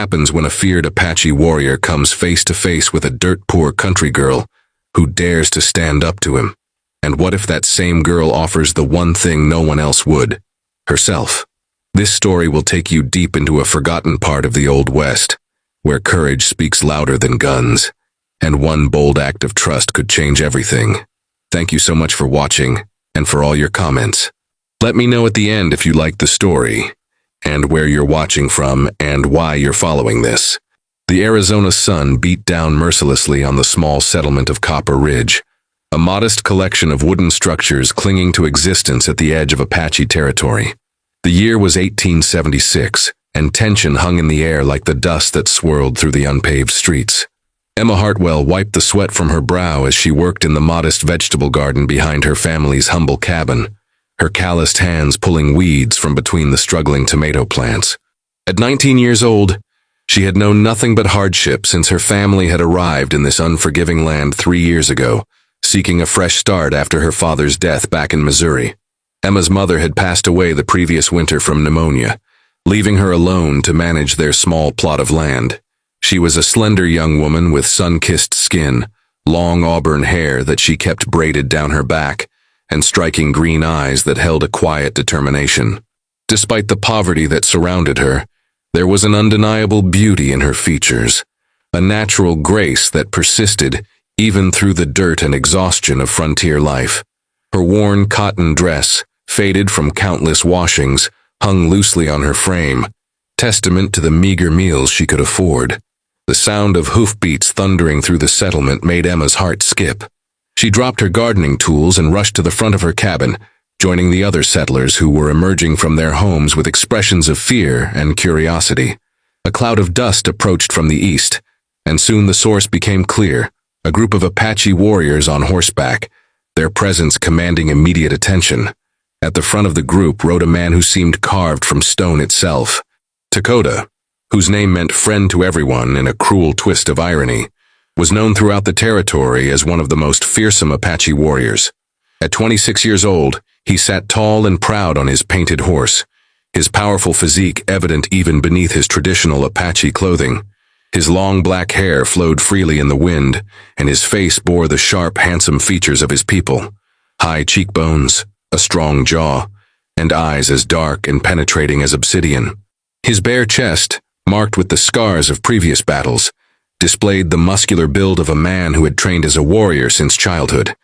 happens when a feared Apache warrior comes face to face with a dirt-poor country girl who dares to stand up to him? And what if that same girl offers the one thing no one else would? Herself. This story will take you deep into a forgotten part of the Old West, where courage speaks louder than guns, and one bold act of trust could change everything. Thank you so much for watching, and for all your comments. Let me know at the end if you liked the story, and where you're watching from, and why you're following this. The Arizona sun beat down mercilessly on the small settlement of Copper Ridge, a modest collection of wooden structures clinging to existence at the edge of Apache territory. The year was 1876, and tension hung in the air like the dust that swirled through the unpaved streets. Emma Hartwell wiped the sweat from her brow as she worked in the modest vegetable garden behind her family's humble cabin, her calloused hands pulling weeds from between the struggling tomato plants. At 19 years old, she had known nothing but hardship since her family had arrived in this unforgiving land 3 years ago, seeking a fresh start after her father's death back in Missouri. Emma's mother had passed away the previous winter from pneumonia, leaving her alone to manage their small plot of land. She was a slender young woman with sun-kissed skin, long auburn hair that she kept braided down her back, and striking green eyes that held a quiet determination. Despite the poverty that surrounded her, there was an undeniable beauty in her features, a natural grace that persisted even through the dirt and exhaustion of frontier life. Her worn cotton dress, faded from countless washings, hung loosely on her frame, testament to the meager meals she could afford. The sound of hoofbeats thundering through the settlement made Emma's heart skip. She dropped her gardening tools and rushed to the front of her cabin, joining the other settlers who were emerging from their homes with expressions of fear and curiosity. A cloud of dust approached from the east, and soon the source became clear: a group of Apache warriors on horseback, their presence commanding immediate attention. At the front of the group rode a man who seemed carved from stone itself. Dakota, whose name meant friend to everyone in a cruel twist of irony, was known throughout the territory as one of the most fearsome Apache warriors. At 26 years old, he sat tall and proud on his painted horse, his powerful physique evident even beneath his traditional Apache clothing. His long black hair flowed freely in the wind, and his face bore the sharp, handsome features of his people: high cheekbones, a strong jaw, and eyes as dark and penetrating as obsidian. His bare chest, marked with the scars of previous battles, displayed the muscular build of a man who had trained as a warrior since childhood.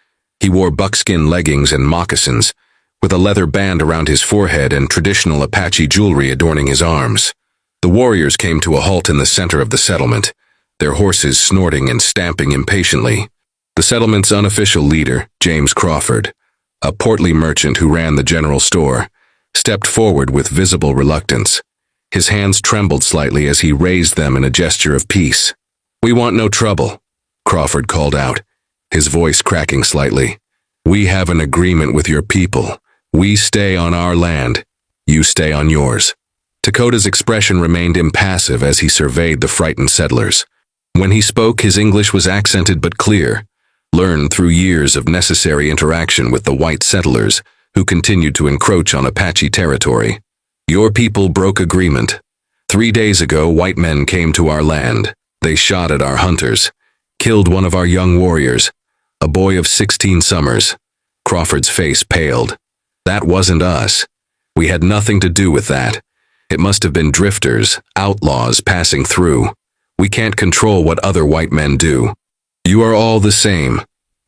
He wore buckskin leggings and moccasins, with a leather band around his forehead and traditional Apache jewelry adorning his arms. The warriors came to a halt in the center of the settlement, their horses snorting and stamping impatiently. The settlement's unofficial leader, James Crawford, a portly merchant who ran the general store, stepped forward with visible reluctance. His hands trembled slightly as he raised them in a gesture of peace. "We want no trouble," Crawford called out, his voice cracking slightly. "We have an agreement with your people. We stay on our land. You stay on yours." Dakota's expression remained impassive as he surveyed the frightened settlers. When he spoke, his English was accented but clear, learned through years of necessary interaction with the white settlers who continued to encroach on Apache territory. "Your people broke agreement. 3 days ago, white men came to our land. They shot at our hunters, killed one of our young warriors, a boy of 16 summers." Crawford's face paled. "That wasn't us. We had nothing to do with that. It must have been drifters, outlaws passing through. We can't control what other white men do." "You are all the same,"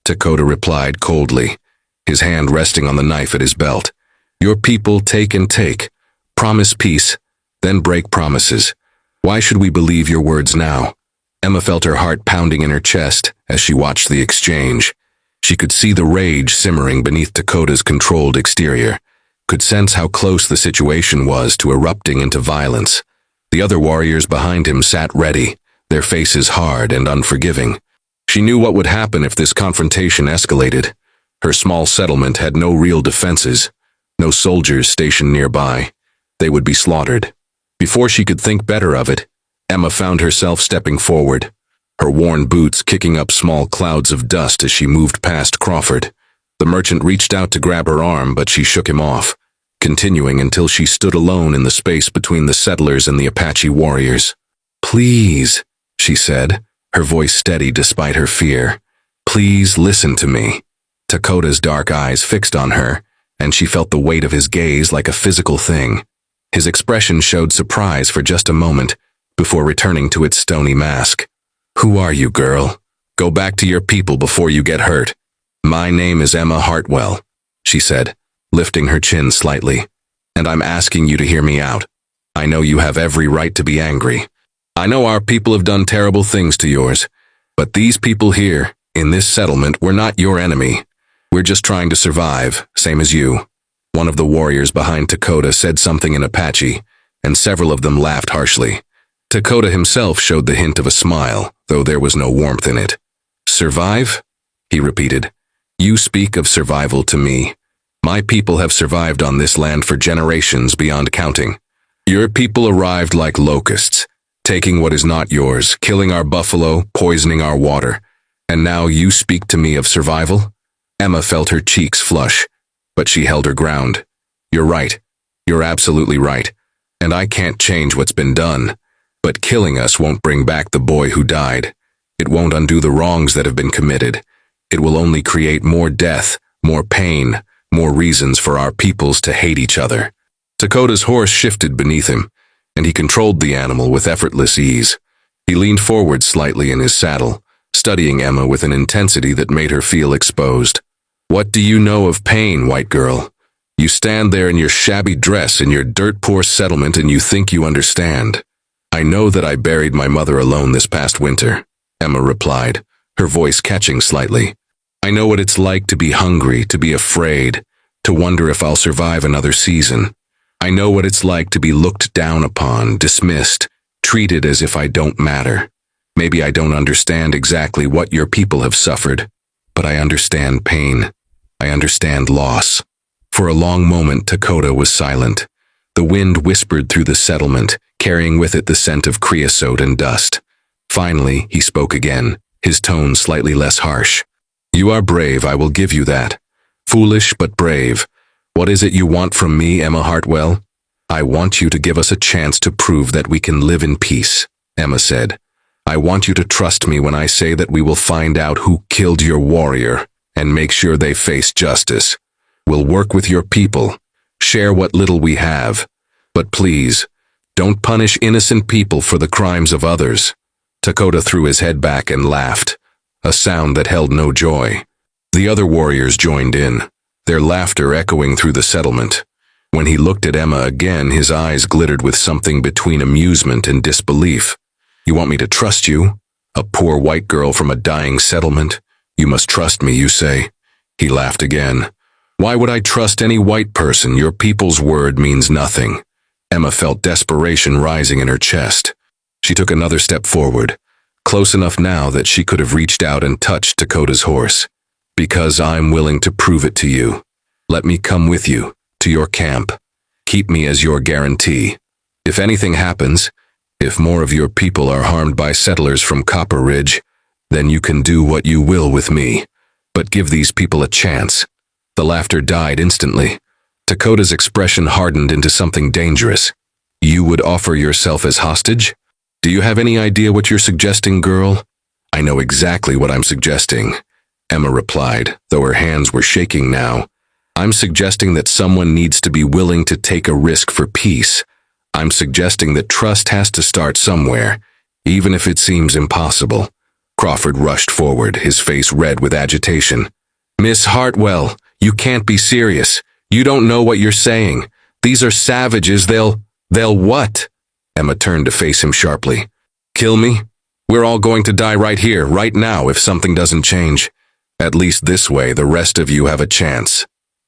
Dakota replied coldly, his hand resting on the knife at his belt. "Your people take and take, promise peace, then break promises. Why should we believe your words now?" Emma felt her heart pounding in her chest as she watched the exchange. She could see the rage simmering beneath Dakota's controlled exterior, could sense how close the situation was to erupting into violence. The other warriors behind him sat ready, their faces hard and unforgiving. She knew what would happen if this confrontation escalated. Her small settlement had no real defenses, no soldiers stationed nearby. They would be slaughtered. Before she could think better of it, Emma found herself stepping forward, her worn boots kicking up small clouds of dust as she moved past Crawford. The merchant reached out to grab her arm, but she shook him off, continuing until she stood alone in the space between the settlers and the Apache warriors. Please, she said, her voice steady despite her fear. Please listen to me. Takota's dark eyes fixed on her, and she felt the weight of his gaze like a physical thing. His expression showed surprise for just a moment, before returning to its stony mask. Who are you, girl? Go back to your people before you get hurt. My name is Emma Hartwell, she said, lifting her chin slightly. And I'm asking you to hear me out. I know you have every right to be angry. I know our people have done terrible things to yours, but these people here, in this settlement, were not your enemy. We're just trying to survive, same as you. One of the warriors behind Takota said something in Apache, and several of them laughed harshly. Takota himself showed the hint of a smile, though there was no warmth in it. Survive? He repeated. You speak of survival to me. My people have survived on this land for generations beyond counting. Your people arrived like locusts, taking what is not yours, killing our buffalo, poisoning our water. And now you speak to me of survival? Emma felt her cheeks flush, but she held her ground. You're right. You're absolutely right. And I can't change what's been done. But killing us won't bring back the boy who died. It won't undo the wrongs that have been committed. It will only create more death, more pain, more reasons for our peoples to hate each other. Takota's horse shifted beneath him, and he controlled the animal with effortless ease. He leaned forward slightly in his saddle, studying Emma with an intensity that made her feel exposed. What do you know of pain, white girl? You stand there in your shabby dress in your dirt-poor settlement and you think you understand. I know that I buried my mother alone this past winter, Emma replied, her voice catching slightly. I know what it's like to be hungry, to be afraid, to wonder if I'll survive another season. I know what it's like to be looked down upon, dismissed, treated as if I don't matter. Maybe I don't understand exactly what your people have suffered, but I understand pain. I understand loss. For a long moment, Takota was silent. The wind whispered through the settlement, carrying with it the scent of creosote and dust. Finally, he spoke again, his tone slightly less harsh. You are brave, I will give you that. Foolish, but brave. What is it you want from me, Emma Hartwell? I want you to give us a chance to prove that we can live in peace, Emma said. I want you to trust me when I say that we will find out who killed your warrior and make sure they face justice. We'll work with your people, share what little we have. But please, don't punish innocent people for the crimes of others. Takota threw his head back and laughed, a sound that held no joy. The other warriors joined in, their laughter echoing through the settlement. When he looked at Emma again, his eyes glittered with something between amusement and disbelief. You want me to trust you? A poor white girl from a dying settlement? You must trust me, you say? He laughed again. Why would I trust any white person? Your people's word means nothing. Emma felt desperation rising in her chest. She took another step forward, close enough now that she could have reached out and touched Takota's horse. Because I'm willing to prove it to you. Let me come with you, to your camp. Keep me as your guarantee. If anything happens, if more of your people are harmed by settlers from Copper Ridge, then you can do what you will with me. But give these people a chance. The laughter died instantly. Takota's expression hardened into something dangerous. You would offer yourself as hostage? Do you have any idea what you're suggesting, girl? I know exactly what I'm suggesting, Emma replied, though her hands were shaking now. I'm suggesting that someone needs to be willing to take a risk for peace. I'm suggesting that trust has to start somewhere, even if it seems impossible. Crawford rushed forward, his face red with agitation. Miss Hartwell, you can't be serious. You don't know what you're saying. These are savages. They'll what? Emma turned to face him sharply. Kill me? We're all going to die right here, right now, if something doesn't change. At least this way, the rest of you have a chance.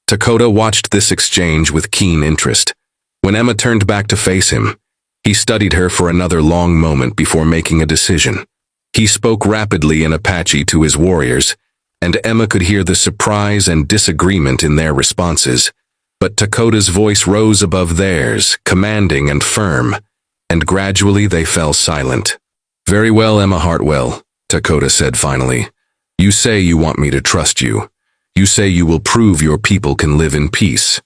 Takota watched this exchange with keen interest. When Emma turned back to face him, he studied her for another long moment before making a decision. He spoke rapidly in Apache to his warriors, and Emma could hear the surprise and disagreement in their responses. But Takota's voice rose above theirs, commanding and firm, and gradually they fell silent. Very well, Emma Hartwell, Takota said finally. You say you want me to trust you. You say you will prove your people can live in peace.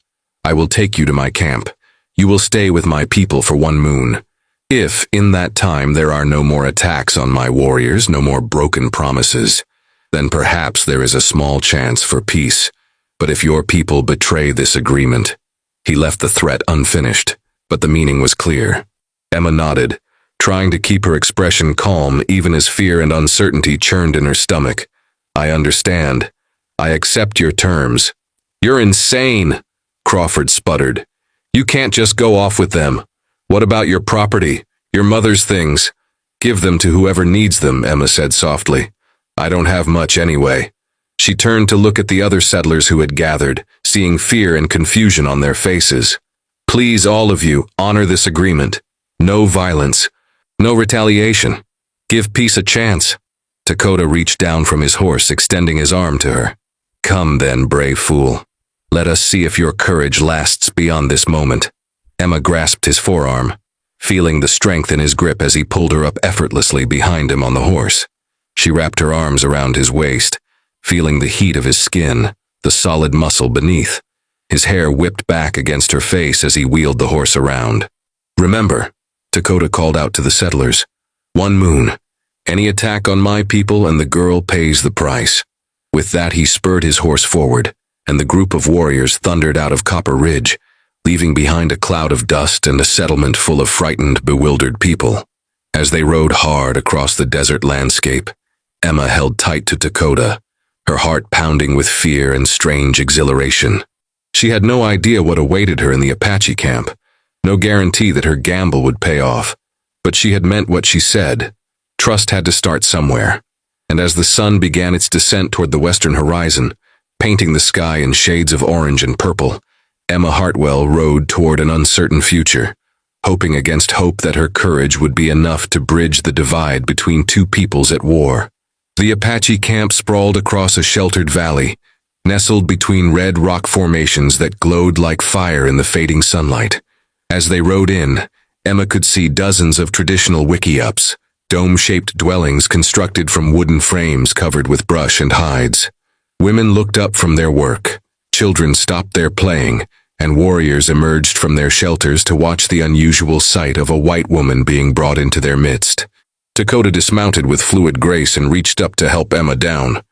I will take you to my camp. You will stay with my people for 1 moon. If, in that time, there are no more attacks on my warriors, no more broken promises, then perhaps there is a small chance for peace. But if your people betray this agreement—" He left the threat unfinished, but the meaning was clear. Emma nodded, trying to keep her expression calm even as fear and uncertainty churned in her stomach. "I understand. I accept your terms." "You're insane," Crawford sputtered. "You can't just go off with them. What about your property, your mother's things?" "Give them to whoever needs them," Emma said softly. "I don't have much anyway." She turned to look at the other settlers who had gathered, seeing fear and confusion on their faces. "Please, all of you, honor this agreement. No violence. No retaliation. Give peace a chance." Dakota reached down from his horse, extending his arm to her. "Come then, brave fool. Let us see if your courage lasts beyond this moment." Emma grasped his forearm, feeling the strength in his grip as he pulled her up effortlessly behind him on the horse. She wrapped her arms around his waist, feeling the heat of his skin, the solid muscle beneath. His hair whipped back against her face as he wheeled the horse around. "Remember," Dakota called out to the settlers, "one moon. Any attack on my people and the girl pays the price." With that he spurred his horse forward, and the group of warriors thundered out of Copper Ridge, leaving behind a cloud of dust and a settlement full of frightened, bewildered people. As they rode hard across the desert landscape, Emma held tight to Dakota, her heart pounding with fear and strange exhilaration. She had no idea what awaited her in the Apache camp, no guarantee that her gamble would pay off, but she had meant what she said. Trust had to start somewhere, and as the sun began its descent toward the western horizon, painting the sky in shades of orange and purple, Emma Hartwell rode toward an uncertain future, hoping against hope that her courage would be enough to bridge the divide between two peoples at war. The Apache camp sprawled across a sheltered valley, nestled between red rock formations that glowed like fire in the fading sunlight. As they rode in, Emma could see dozens of traditional wickiups, dome-shaped dwellings constructed from wooden frames covered with brush and hides. Women looked up from their work, children stopped their playing, and warriors emerged from their shelters to watch the unusual sight of a white woman being brought into their midst. Dakota dismounted with fluid grace and reached up to help Emma down.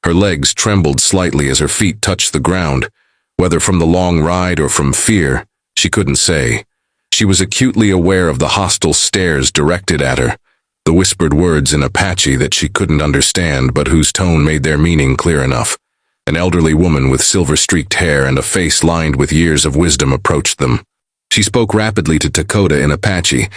Her legs trembled slightly as her feet touched the ground. Whether from the long ride or from fear, she couldn't say. She was acutely aware of the hostile stares directed at her, the whispered words in Apache that she couldn't understand but whose tone made their meaning clear enough. An elderly woman with silver-streaked hair and a face lined with years of wisdom approached them. She spoke rapidly to Dakota in Apache,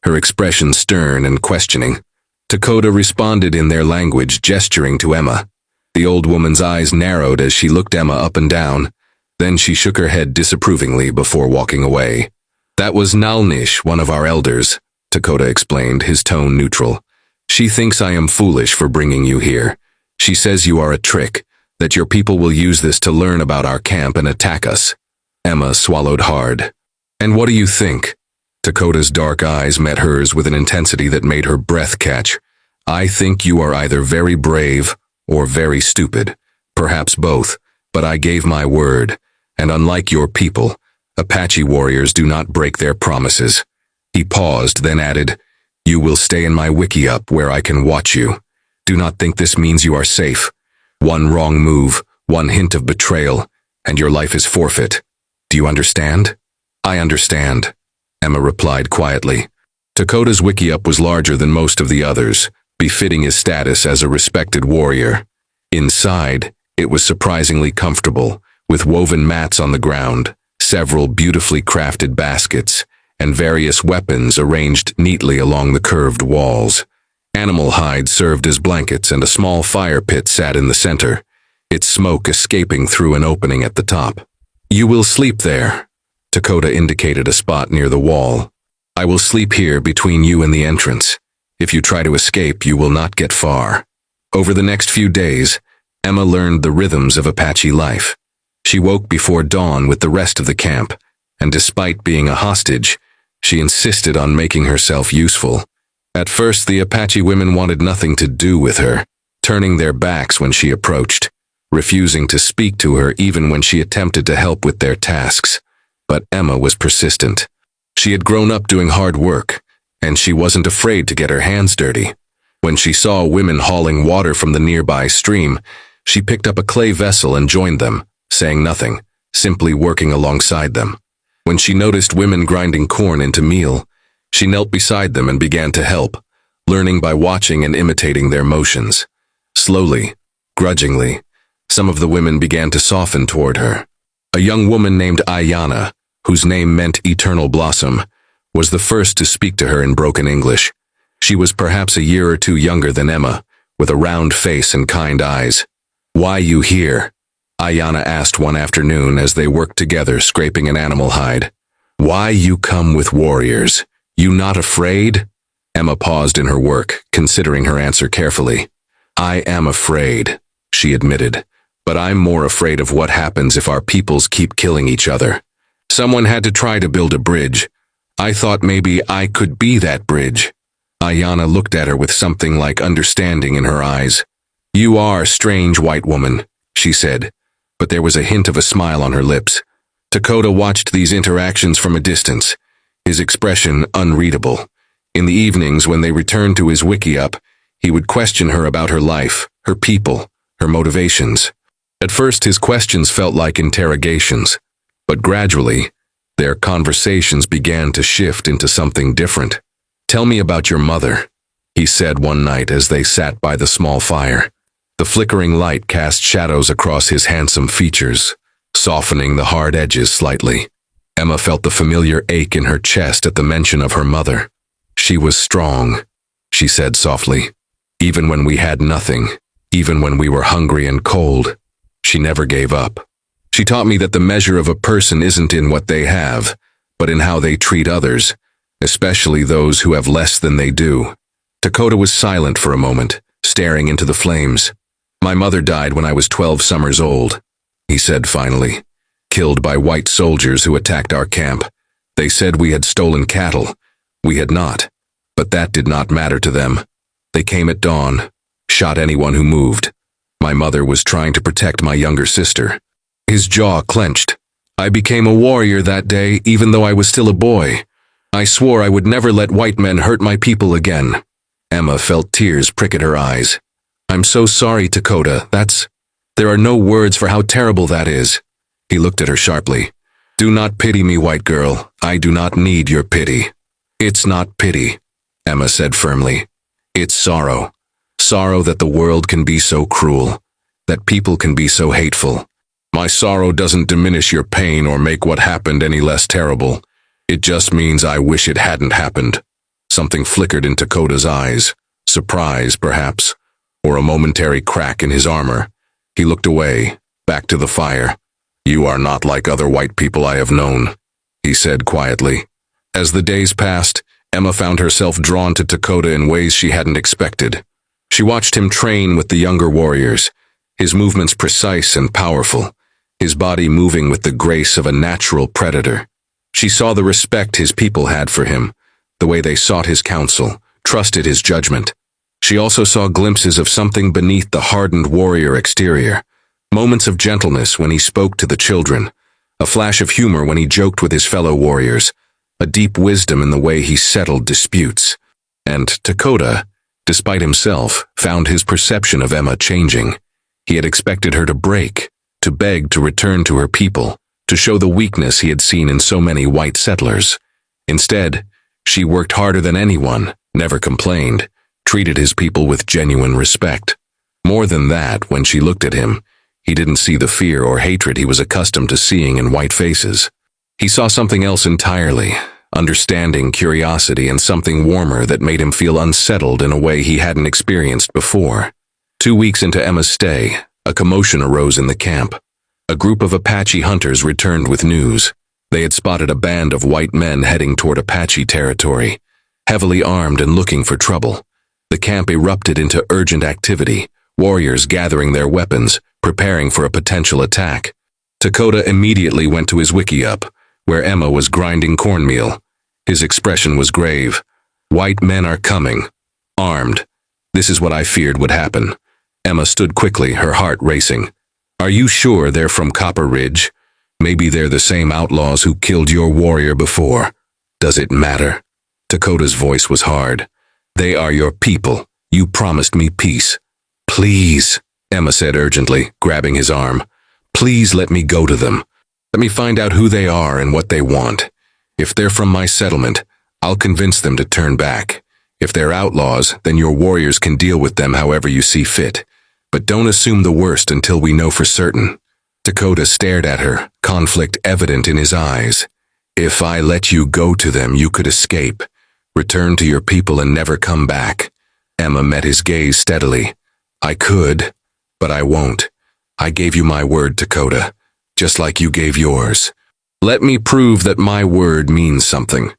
her expression stern and questioning. Dakota responded in their language, gesturing to Emma. The old woman's eyes narrowed as she looked Emma up and down. Then she shook her head disapprovingly before walking away. "That was Nalnish, one of our elders," Dakota explained, his tone neutral. "She thinks I am foolish for bringing you here. She says you are a trick, that your people will use this to learn about our camp and attack us." Emma swallowed hard. "And what do you think?" Dakota's dark eyes met hers with an intensity that made her breath catch. "I think you are either very brave or very stupid, perhaps both, but I gave my word, and unlike your people, Apache warriors do not break their promises." He paused, then added, "You will stay in my wickiup where I can watch you. Do not think this means you are safe. One wrong move, one hint of betrayal, and your life is forfeit. Do you understand?" "I understand," Emma replied quietly. Dakota's wickiup was larger than most of the others, befitting his status as a respected warrior. Inside, it was surprisingly comfortable, with woven mats on the ground, several beautifully crafted baskets, and various weapons arranged neatly along the curved walls. Animal hides served as blankets, and a small fire pit sat in the center, its smoke escaping through an opening at the top. "You will sleep there," Dakota indicated a spot near the wall. "I will sleep here between you and the entrance. If you try to escape, you will not get far." Over the next few days, Emma learned the rhythms of Apache life. She woke before dawn with the rest of the camp, and despite being a hostage, she insisted on making herself useful. At first, the Apache women wanted nothing to do with her, turning their backs when she approached, refusing to speak to her even when she attempted to help with their tasks. But Emma was persistent. She had grown up doing hard work, and she wasn't afraid to get her hands dirty. When she saw women hauling water from the nearby stream, she picked up a clay vessel and joined them, saying nothing, simply working alongside them. When she noticed women grinding corn into meal, she knelt beside them and began to help, learning by watching and imitating their motions. Slowly, grudgingly, some of the women began to soften toward her. A young woman named Ayana, whose name meant eternal blossom, was the first to speak to her in broken English. She was perhaps a year or two younger than Emma, with a round face and kind eyes. "Why you here?" Ayana asked one afternoon as they worked together scraping an animal hide. "Why you come with warriors? You not afraid?" Emma paused in her work, considering her answer carefully. "I am afraid," she admitted, "but I'm more afraid of what happens if our peoples keep killing each other. Someone had to try to build a bridge. I thought maybe I could be that bridge." Ayana looked at her with something like understanding in her eyes. "You are a strange white woman," she said, but there was a hint of a smile on her lips. Dakota watched these interactions from a distance, his expression unreadable. In the evenings when they returned to his wiki-up, he would question her about her life, her people, her motivations. At first his questions felt like interrogations, but gradually, their conversations began to shift into something different. "Tell me about your mother," he said one night as they sat by the small fire. The flickering light cast shadows across his handsome features, softening the hard edges slightly. Emma felt the familiar ache in her chest at the mention of her mother. "She was strong," she said softly. "Even when we had nothing, even when we were hungry and cold, she never gave up. She taught me that the measure of a person isn't in what they have, but in how they treat others, especially those who have less than they do." Dakota was silent for a moment, staring into the flames. "My mother died when I was 12 summers old," he said finally, "killed by white soldiers who attacked our camp. They said we had stolen cattle. We had not, but that did not matter to them. They came at dawn, shot anyone who moved. My mother was trying to protect my younger sister." His jaw clenched. "I became a warrior that day, even though I was still a boy. I swore I would never let white men hurt my people again." Emma felt tears prick at her eyes. "I'm so sorry, Dakota. There are no words for how terrible that is." He looked at her sharply. "Do not pity me, white girl. I do not need your pity." "It's not pity," Emma said firmly. "It's sorrow. Sorrow that the world can be so cruel, that people can be so hateful. My sorrow doesn't diminish your pain or make what happened any less terrible. It just means I wish it hadn't happened." Something flickered in Dakota's eyes, surprise, perhaps, or a momentary crack in his armor. He looked away, back to the fire. "You are not like other white people I have known," he said quietly. As the days passed, Emma found herself drawn to Dakota in ways she hadn't expected. She watched him train with the younger warriors, his movements precise and powerful, his body moving with the grace of a natural predator. She saw the respect his people had for him, the way they sought his counsel, trusted his judgment. She also saw glimpses of something beneath the hardened warrior exterior, moments of gentleness when he spoke to the children, a flash of humor when he joked with his fellow warriors, a deep wisdom in the way he settled disputes. And Dakota, despite himself, found his perception of Emma changing. He had expected her to break, to beg to return to her people, to show the weakness he had seen in so many white settlers. Instead, she worked harder than anyone, never complained, treated his people with genuine respect. More than that, when she looked at him, he didn't see the fear or hatred he was accustomed to seeing in white faces. He saw something else entirely, understanding, curiosity, and something warmer that made him feel unsettled in a way he hadn't experienced before. 2 weeks into Emma's stay, a commotion arose in the camp. A group of Apache hunters returned with news. They had spotted a band of white men heading toward Apache territory, heavily armed and looking for trouble. The camp erupted into urgent activity, warriors gathering their weapons, preparing for a potential attack. Dakota immediately went to his wiki-up, where Emma was grinding cornmeal. His expression was grave. "White men are coming. Armed. This is what I feared would happen." Emma stood quickly, her heart racing. "Are you sure they're from Copper Ridge? Maybe they're the same outlaws who killed your warrior before. Does it matter?" Dakota's voice was hard. They are your people. You promised me peace. Please, Emma said urgently, grabbing his arm. Please let me go to them. Let me find out who they are and what they want. If they're from my settlement, I'll convince them to turn back. If they're outlaws, then your warriors can deal with them however you see fit. But don't assume the worst until we know for certain. Dakota stared at her, conflict evident in his eyes. If I let you go to them, you could escape. Return to your people and never come back. Emma met his gaze steadily. I could, but I won't. I gave you my word, Dakota, just like you gave yours. Let me prove that my word means something.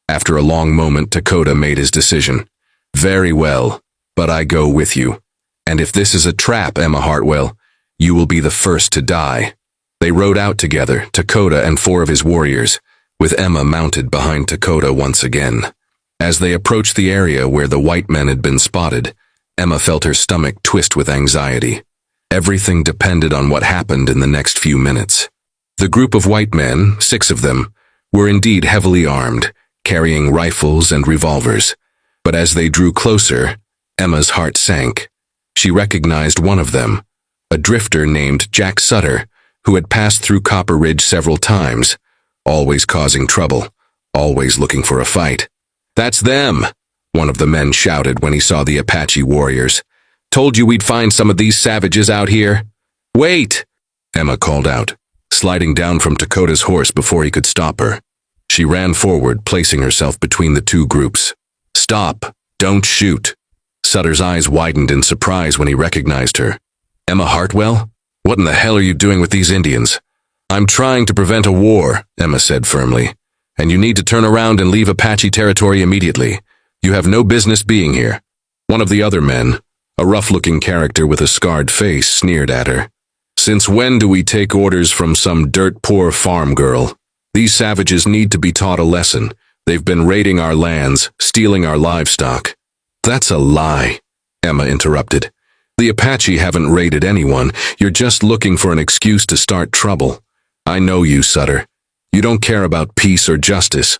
After a long moment, Dakota made his decision. Very well, but I go with you. And if this is a trap, Emma Hartwell, you will be the first to die. They rode out together, Dakota and 4 of his warriors, with Emma mounted behind Dakota once again. As they approached the area where the white men had been spotted, Emma felt her stomach twist with anxiety. Everything depended on what happened in the next few minutes. The group of white men, 6 of them, were indeed heavily armed, carrying rifles and revolvers. But as they drew closer, Emma's heart sank. She recognized one of them, a drifter named Jack Sutter, who had passed through Copper Ridge several times, always causing trouble, always looking for a fight. That's them, one of the men shouted when he saw the Apache warriors. Told you we'd find some of these savages out here. Wait, Emma called out, sliding down from Dakota's horse before he could stop her. She ran forward, placing herself between the 2 groups. Stop, don't shoot. Sutter's eyes widened in surprise when he recognized her. Emma Hartwell? What in the hell are you doing with these Indians? I'm trying to prevent a war, Emma said firmly. And you need to turn around and leave Apache territory immediately. You have no business being here. One of the other men, a rough-looking character with a scarred face, sneered at her. Since when do we take orders from some dirt-poor farm girl? These savages need to be taught a lesson. They've been raiding our lands, stealing our livestock. That's a lie, Emma interrupted. The Apache haven't raided anyone. You're just looking for an excuse to start trouble. I know you, Sutter. You don't care about peace or justice.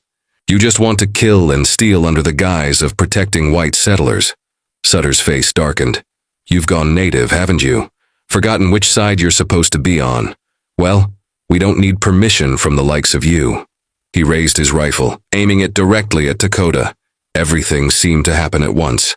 You just want to kill and steal under the guise of protecting white settlers. Sutter's face darkened. You've gone native, haven't you? Forgotten which side you're supposed to be on. Well, we don't need permission from the likes of you. He raised his rifle, aiming it directly at Dakota. Everything seemed to happen at once.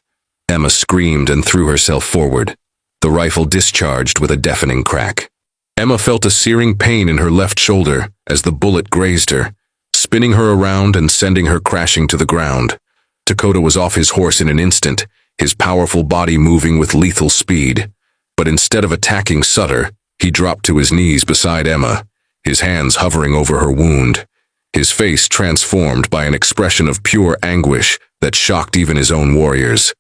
Emma screamed and threw herself forward. The rifle discharged with a deafening crack. Emma felt a searing pain in her left shoulder as the bullet grazed her, spinning her around and sending her crashing to the ground. Dakota was off his horse in an instant, his powerful body moving with lethal speed. But instead of attacking Sutter, he dropped to his knees beside Emma, his hands hovering over her wound, his face transformed by an expression of pure anguish that shocked even his own warriors.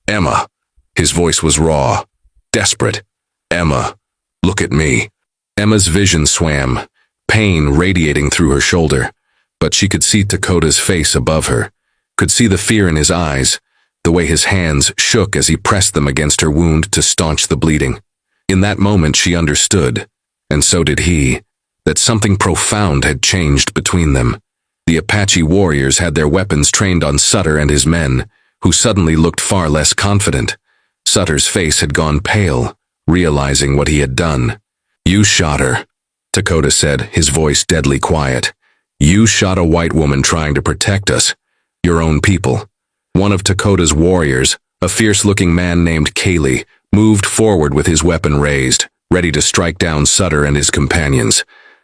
Emma. His voice was raw, desperate. Emma, look at me. Emma's vision swam, pain radiating through her shoulder, but she could see Dakota's face above her, could see the fear in his eyes, the way his hands shook as he pressed them against her wound to staunch the bleeding. In that moment she understood, and so did he, that something profound had changed between them. The Apache warriors had their weapons trained on Sutter and his men, who suddenly looked far less confident. Sutter's face had gone pale, realizing what he had done. You shot her, Dakota said, his voice deadly quiet. You shot a white woman trying to protect us, your own people. One of Dakota's warriors, a fierce-looking man named Cayley, moved forward with his weapon raised, ready to strike down Sutter and his companions.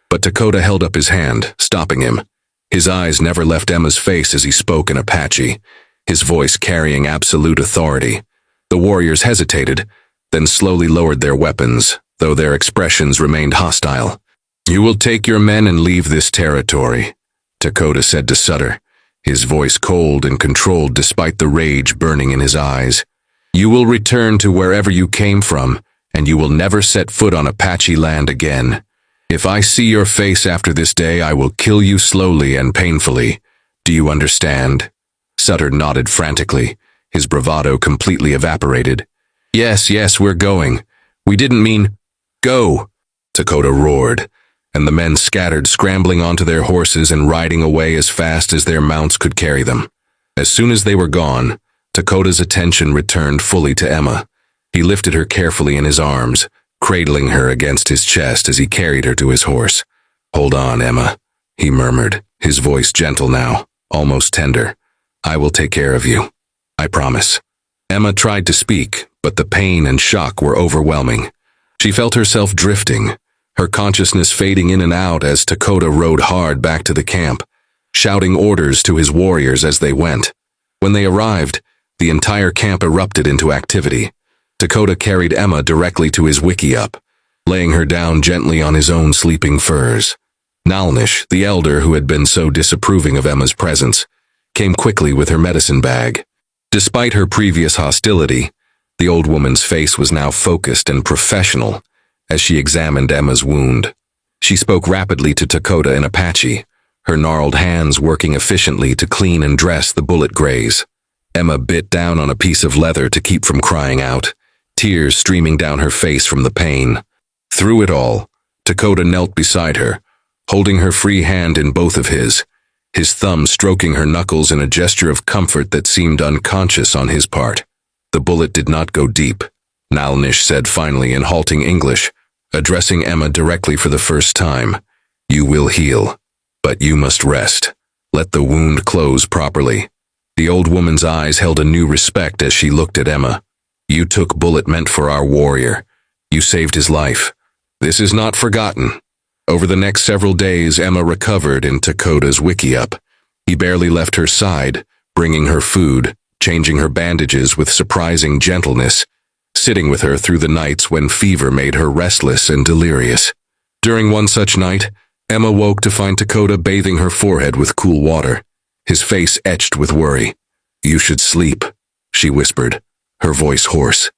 But Dakota held up his hand, stopping him. His eyes never left Emma's face as he spoke in Apache, his voice carrying absolute authority. The warriors hesitated, then slowly lowered their weapons, though their expressions remained hostile. You will take your men and leave this territory, Dakota said to Sutter, his voice cold and controlled despite the rage burning in his eyes. You will return to wherever you came from, and you will never set foot on Apache land again. If I see your face after this day, I will kill you slowly and painfully. Do you understand? Sutter nodded frantically, his bravado completely evaporated. Yes, we're going. We didn't mean... Go, Dakota roared, and the men scattered, scrambling onto their horses and riding away as fast as their mounts could carry them. As soon as they were gone, Dakota's attention returned fully to Emma. He lifted her carefully in his arms, cradling her against his chest as he carried her to his horse. "Hold on, Emma," he murmured, his voice gentle now, almost tender. "I will take care of you. I promise." Emma tried to speak, but the pain and shock were overwhelming. She felt herself drifting, her consciousness fading in and out as Dakota rode hard back to the camp, shouting orders to his warriors as they went. When they arrived, the entire camp erupted into activity. Dakota carried Emma directly to his wickiup, laying her down gently on his own sleeping furs. Nalnish, the elder who had been so disapproving of Emma's presence, came quickly with her medicine bag. Despite her previous hostility, the old woman's face was now focused and professional as she examined Emma's wound. She spoke rapidly to Dakota in Apache, her gnarled hands working efficiently to clean and dress the bullet graze. Emma bit down on a piece of leather to keep from crying out, tears streaming down her face from the pain. Through it all, Dakota knelt beside her, holding her free hand in both of his thumb stroking her knuckles in a gesture of comfort that seemed unconscious on his part. "The bullet did not go deep," Nalnish said finally in halting English, addressing Emma directly for the first time. "You will heal, but you must rest. Let the wound close properly." The old woman's eyes held a new respect as she looked at Emma. "You took bullet meant for our warrior. You saved his life. This is not forgotten." Over the next several days, Emma recovered in Dakota's wickiup. He barely left her side, bringing her food, changing her bandages with surprising gentleness, sitting with her through the nights when fever made her restless and delirious. During one such night, Emma woke to find Dakota bathing her forehead with cool water, his face etched with worry. "You should sleep," she whispered, her voice hoarse.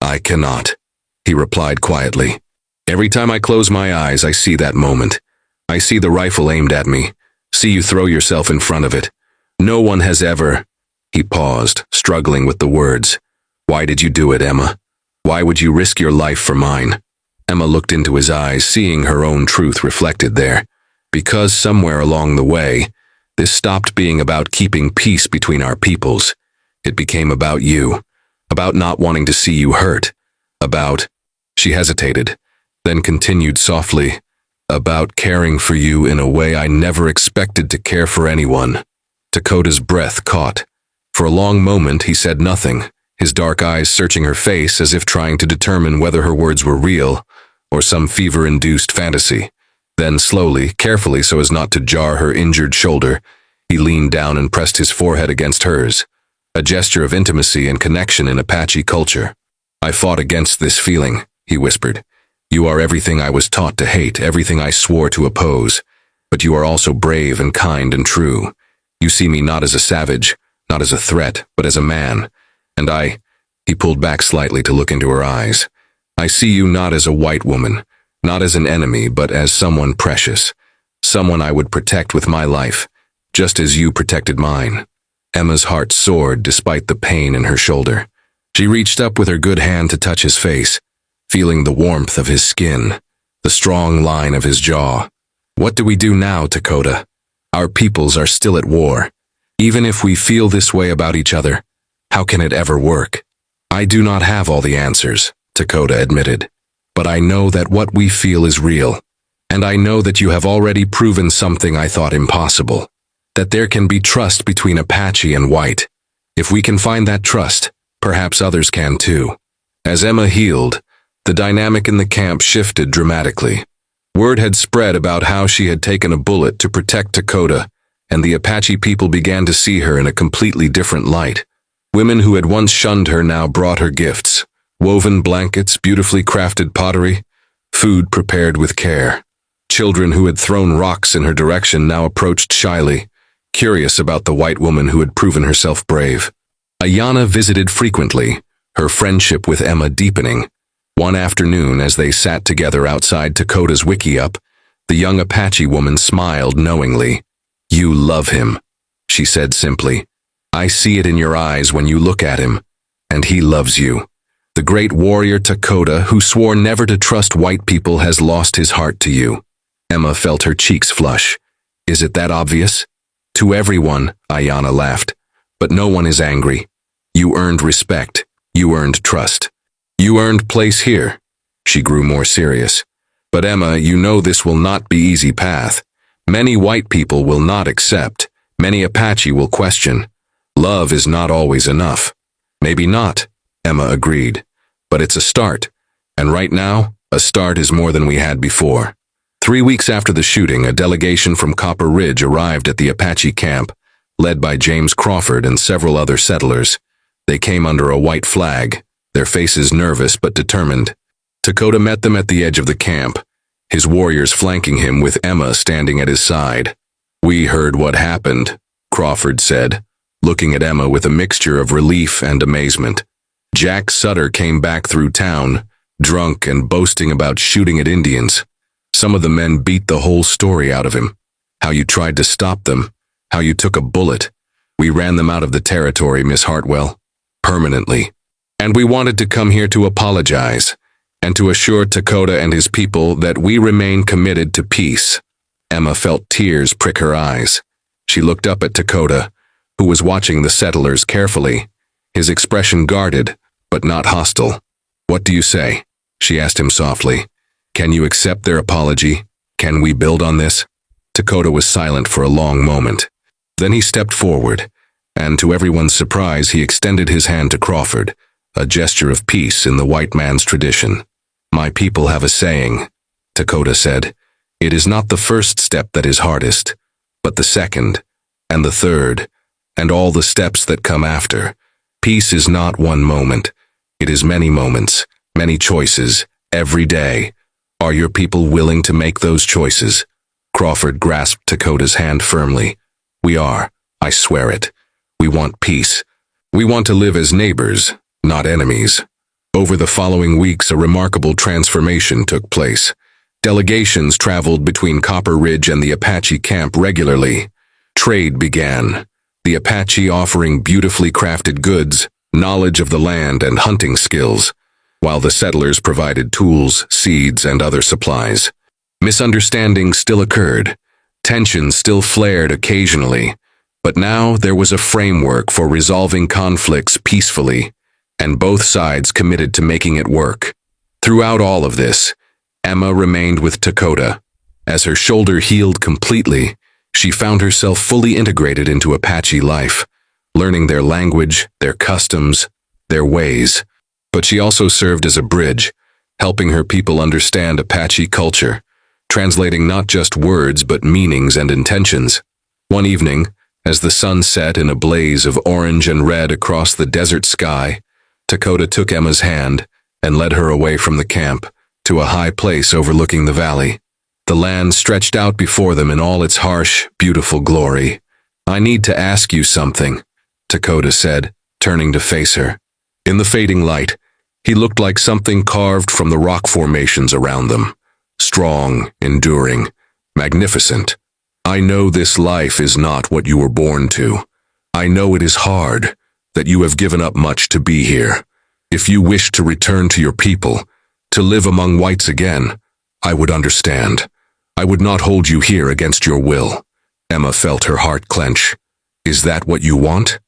"I cannot," he replied quietly. "Every time I close my eyes, I see that moment. I see the rifle aimed at me, see you throw yourself in front of it. No one has ever—" He paused, struggling with the words. "Why did you do it, Emma? Why would you risk your life for mine?" Emma looked into his eyes, seeing her own truth reflected there. Because somewhere along the way, this stopped being about keeping peace between our peoples. It became about you, about not wanting to see you hurt, about— She hesitated, then continued softly, "about caring for you in a way I never expected to care for anyone." Dakota's breath caught. For a long moment he said nothing, his dark eyes searching her face as if trying to determine whether her words were real or some fever-induced fantasy. Then slowly, carefully so as not to jar her injured shoulder, he leaned down and pressed his forehead against hers, a gesture of intimacy and connection in Apache culture. "I fought against this feeling," he whispered. "You are everything I was taught to hate, everything I swore to oppose. But you are also brave and kind and true. You see me not as a savage, not as a threat, but as a man. And I—" He pulled back slightly to look into her eyes. "I see you not as a white woman, not as an enemy, but as someone precious, someone I would protect with my life, just as you protected mine." Emma's heart soared despite the pain in her shoulder. She reached up with her good hand to touch his face, feeling the warmth of his skin, the strong line of his jaw. "What do we do now, Dakota? Our peoples are still at war. Even if we feel this way about each other, how can it ever work?" "I do not have all the answers," Dakota admitted, "but I know that what we feel is real, and I know that you have already proven something I thought impossible, that there can be trust between Apache and white. If we can find that trust, perhaps others can too." As Emma healed, the dynamic in the camp shifted dramatically. Word had spread about how she had taken a bullet to protect Dakota, and the Apache people began to see her in a completely different light. Women who had once shunned her now brought her gifts, woven blankets, beautifully crafted pottery, food prepared with care. Children who had thrown rocks in her direction now approached shyly, curious about the white woman who had proven herself brave. Ayana visited frequently, her friendship with Emma deepening. One afternoon, as they sat together outside Dakota's wickiup, the young Apache woman smiled knowingly. "You love him," she said simply. "I see it in your eyes when you look at him, and he loves you. The great warrior Dakota, who swore never to trust white people, has lost his heart to you." Emma felt her cheeks flush. "Is it that obvious?" "To everyone," Ayana laughed. But no one is angry. You earned respect. You earned trust. You earned place here. She grew more serious. But Emma, you know this will not be easy path. Many white people will not accept. Many Apache will question. Love is not always enough. Maybe not, Emma agreed. But it's a start. And right now, a start is more than we had before. 3 weeks after the shooting, a delegation from Copper Ridge arrived at the Apache camp, led by James Crawford and several other settlers. They came under a white flag, their faces nervous but determined. Dakota met them at the edge of the camp, his warriors flanking him with Emma standing at his side. We heard what happened, Crawford said, looking at Emma with a mixture of relief and amazement. Jack Sutter came back through town, drunk and boasting about shooting at Indians. Some of the men beat the whole story out of him. How you tried to stop them, how you took a bullet. We ran them out of the territory, Miss Hartwell, permanently. And we wanted to come here to apologize, and to assure Dakota and his people that we remain committed to peace. Emma felt tears prick her eyes. She looked up at Dakota, who was watching the settlers carefully, his expression guarded, but not hostile. What do you say? She asked him softly. Can you accept their apology? Can we build on this? Dakota was silent for a long moment. Then he stepped forward, and to everyone's surprise he extended his hand to Crawford, a gesture of peace in the white man's tradition. My people have a saying, Dakota said. It is not the first step that is hardest, but the second, and the third, and all the steps that come after. Peace is not one moment. It is many moments, many choices, every day. Are your people willing to make those choices? Crawford grasped Dakota's hand firmly. We are, I swear it. We want peace. We want to live as neighbors, not enemies. Over the following weeks, a remarkable transformation took place. Delegations traveled between Copper Ridge and the Apache camp regularly. Trade began, the Apache offering beautifully crafted goods, knowledge of the land, and hunting skills, while the settlers provided tools, seeds, and other supplies. Misunderstandings still occurred. Tension still flared occasionally, but now there was a framework for resolving conflicts peacefully, and both sides committed to making it work. Throughout all of this, Emma remained with Dakota. As her shoulder healed completely, she found herself fully integrated into Apache life, learning their language, their customs, their ways. But she also served as a bridge, helping her people understand Apache culture, translating not just words but meanings and intentions. One evening, as the sun set in a blaze of orange and red across the desert sky, Dakota took Emma's hand and led her away from the camp to a high place overlooking the valley. The land stretched out before them in all its harsh, beautiful glory. I need to ask you something, Dakota said, turning to face her. In the fading light, he looked like something carved from the rock formations around them. Strong, enduring, magnificent. I know this life is not what you were born to. I know it is hard, that you have given up much to be here. If you wish to return to your people, to live among whites again, I would understand. I would not hold you here against your will. Emma felt her heart clench. Is that what you want?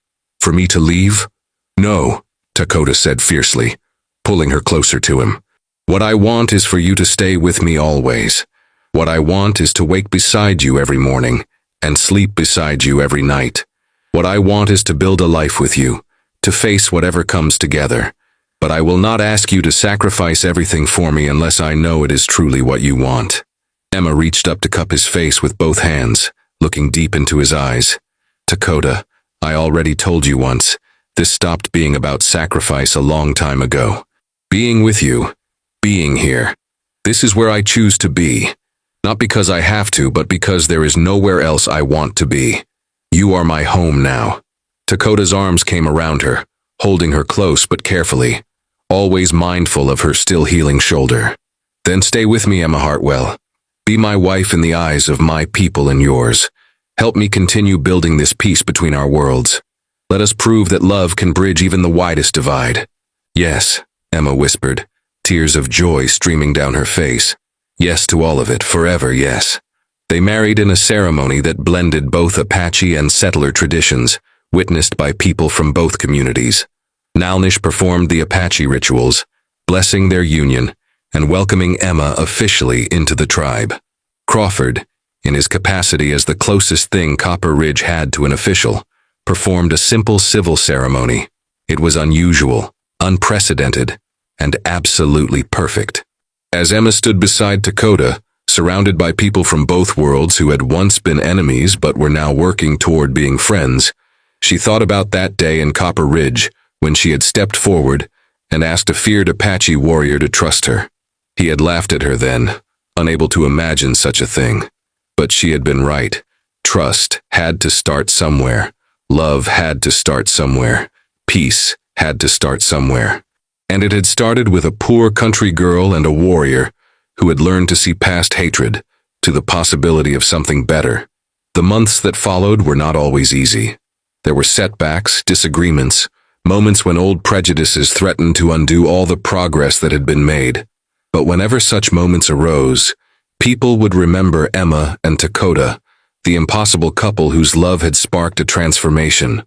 For me to leave? No, Dakota said fiercely, pulling her closer to him. What I want is for you to stay with me always. What I want is to wake beside you every morning and sleep beside you every night. What I want is to build a life with you, to face whatever comes together. But I will not ask you to sacrifice everything for me unless I know it is truly what you want. Emma reached up to cup his face with both hands, looking deep into his eyes. Dakota, I already told you once, this stopped being about sacrifice a long time ago. Being with you, being here. This is where I choose to be. Not because I have to, but because there is nowhere else I want to be. You are my home now. Dakota's arms came around her, holding her close but carefully, always mindful of her still healing shoulder. Then stay with me, Emma Hartwell. Be my wife in the eyes of my people and yours. Help me continue building this peace between our worlds. Let us prove that love can bridge even the widest divide. Yes, Emma whispered, tears of joy streaming down her face. Yes to all of it, forever, yes. They married in a ceremony that blended both Apache and settler traditions, witnessed by people from both communities. Nalnish performed the Apache rituals, blessing their union and welcoming Emma officially into the tribe. Crawford, in his capacity as the closest thing Copper Ridge had to an official, performed a simple civil ceremony. It was unusual, unprecedented, and absolutely perfect. As Emma stood beside Dakota, surrounded by people from both worlds who had once been enemies but were now working toward being friends, she thought about that day in Copper Ridge when she had stepped forward and asked a feared Apache warrior to trust her. He had laughed at her then, unable to imagine such a thing. But she had been right. Trust had to start somewhere. Love had to start somewhere. Peace had to start somewhere. And it had started with a poor country girl and a warrior who had learned to see past hatred to the possibility of something better. The months that followed were not always easy. There were setbacks, disagreements, moments when old prejudices threatened to undo all the progress that had been made. But whenever such moments arose, people would remember Emma and Dakota, the impossible couple whose love had sparked a transformation.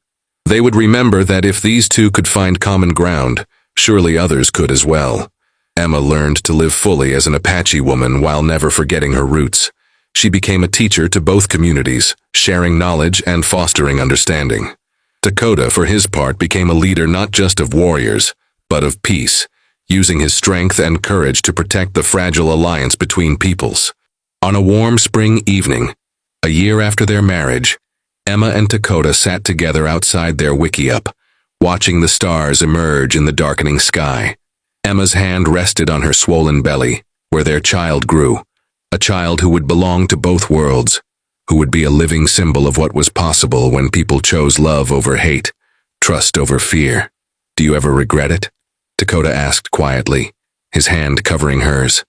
They would remember that if these two could find common ground, surely others could as well. Emma learned to live fully as an Apache woman while never forgetting her roots. She became a teacher to both communities, sharing knowledge and fostering understanding. Dakota, for his part, became a leader not just of warriors, but of peace, using his strength and courage to protect the fragile alliance between peoples. On a warm spring evening, a year after their marriage, Emma and Dakota sat together outside their wickiup, watching the stars emerge in the darkening sky. Emma's hand rested on her swollen belly, where their child grew, a child who would belong to both worlds, who would be a living symbol of what was possible when people chose love over hate, trust over fear. "Do you ever regret it?" Dakota asked quietly, his hand covering hers.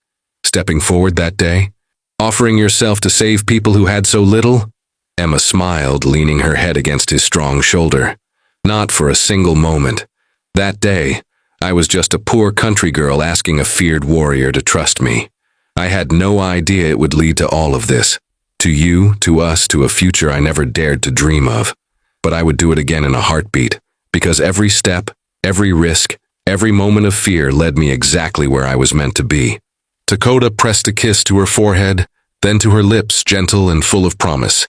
"Stepping forward that day? Offering yourself to save people who had so little?" Emma smiled, leaning her head against his strong shoulder. "Not for a single moment. That day, I was just a poor country girl asking a feared warrior to trust me. I had no idea it would lead to all of this. To you, to us, to a future I never dared to dream of. But I would do it again in a heartbeat, because every step, every risk, every moment of fear led me exactly where I was meant to be." Dakota pressed a kiss to her forehead, then to her lips, gentle and full of promise.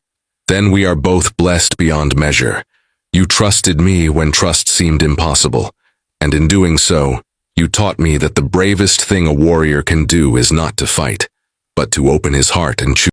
"Then we are both blessed beyond measure. You trusted me when trust seemed impossible. And in doing so, you taught me that the bravest thing a warrior can do is not to fight, but to open his heart and choose